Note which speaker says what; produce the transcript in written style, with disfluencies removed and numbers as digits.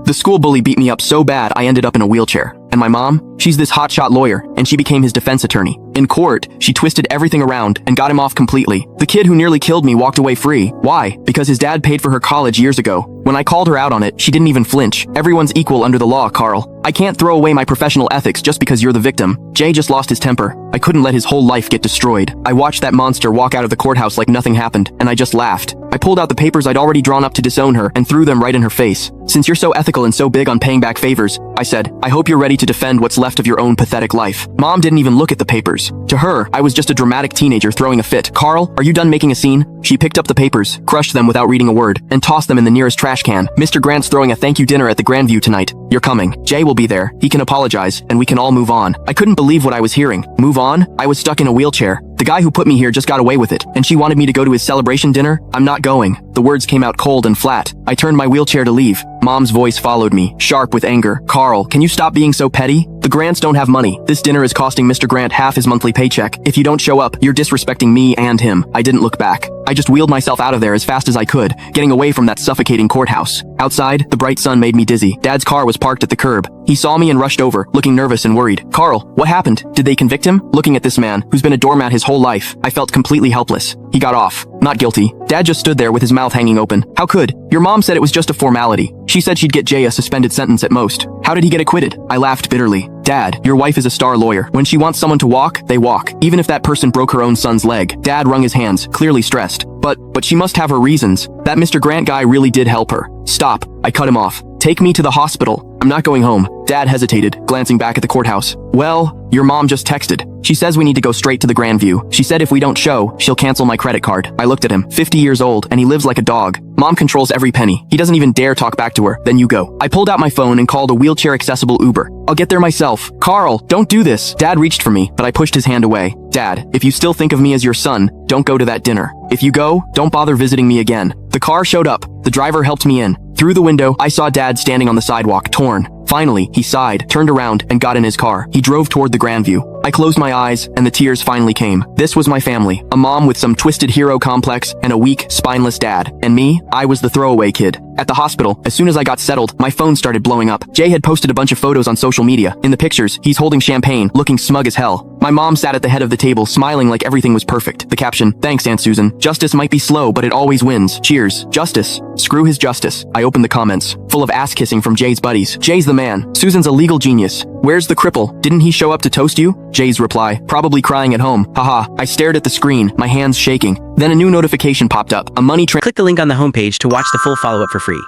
Speaker 1: The school bully beat me up so bad I ended up in a wheelchair. And my mom? She's this hotshot lawyer, and she became his defense attorney. In court, she twisted everything around and got him off completely. The kid who nearly killed me walked away free. Why? Because his dad paid for her college years ago. When I called her out on it, she didn't even flinch. Everyone's equal under the law, Carl. I can't throw away my professional ethics just because you're the victim. Jay just lost his temper. I couldn't let his whole life get destroyed. I watched that monster walk out of the courthouse like nothing happened, and I just laughed. I pulled out the papers I'd already drawn up to disown her and threw them right in her face. Since you're so ethical and so big on paying back favors, I said, I hope you're ready to defend what's left of your own pathetic life. Mom didn't even look at the papers. To her, I was just a dramatic teenager throwing a fit. Carl, are you done making a scene? She picked up the papers, crushed them without reading a word, and tossed them in the nearest trash can. Mr. Grant's throwing a thank you dinner at the Grandview tonight. You're coming. Jay will be there. He can apologize, and we can all move on. I couldn't believe what I was hearing. Move on? I was stuck in a wheelchair. The guy who put me here just got away with it, and she wanted me to go to his celebration dinner? I'm not going. The words came out cold and flat. I turned my wheelchair to leave. Mom's voice followed me, sharp with anger. Carl, can you stop being so petty? The Grants don't have money. This dinner is costing Mr. Grant half his monthly paycheck. If you don't show up, you're disrespecting me and him. I didn't look back. I just wheeled myself out of there as fast as I could, getting away from that suffocating courthouse. Outside, the bright sun made me dizzy. Dad's car was parked at the curb. He saw me and rushed over, looking nervous and worried. Carl, what happened? Did they convict him? Looking at this man, who's been a doormat his whole life, I felt completely helpless. He got off. Not guilty. Dad just stood there with his mouth hanging open. How could? Your mom said it was just a formality. She said she'd get Jay a suspended sentence at most. How did he get acquitted? I laughed bitterly. Dad, your wife is a star lawyer. When she wants someone to walk, they walk. Even if that person broke her own son's leg. Dad wrung his hands, clearly stressed. But she must have her reasons. That Mr. Grant guy really did help her. Stop. I cut him off. Take me to the hospital. I'm not going home. Dad hesitated, glancing back at the courthouse. Well, your mom just texted. She says we need to go straight to the Grandview. She said if we don't show, she'll cancel my credit card. I looked at him, 50 years old, and he lives like a dog. Mom controls every penny. He doesn't even dare talk back to her. Then you go. I pulled out my phone and called a wheelchair-accessible Uber. I'll get there myself. Carl, don't do this. Dad reached for me, but I pushed his hand away. Dad, if you still think of me as your son, don't go to that dinner. If you go, don't bother visiting me again. The car showed up. The driver helped me in. Through the window, I saw Dad standing on the sidewalk, torn. Finally, he sighed, turned around, and got in his car. He drove toward the Grandview. I closed my eyes, and the tears finally came. This was my family. A mom with some twisted hero complex, and a weak, spineless dad. And me, I was the throwaway kid. At the hospital, as soon as I got settled, my phone started blowing up. Jay had posted a bunch of photos on social media. In the pictures, he's holding champagne, looking smug as hell. My mom sat at the head of the table, smiling like everything was perfect. The caption, thanks, Aunt Susan. Justice might be slow, but it always wins. Cheers. Justice. Screw his justice. I opened the comments, full of ass-kissing from Jay's buddies. Jay's the man. Susan's a legal genius. Where's the cripple? Didn't he show up to toast you? Jay's reply, probably crying at home. Haha. I stared at the screen, my hands shaking. Then a new notification popped up. A money
Speaker 2: Click the link on the homepage to watch the full follow-up for free.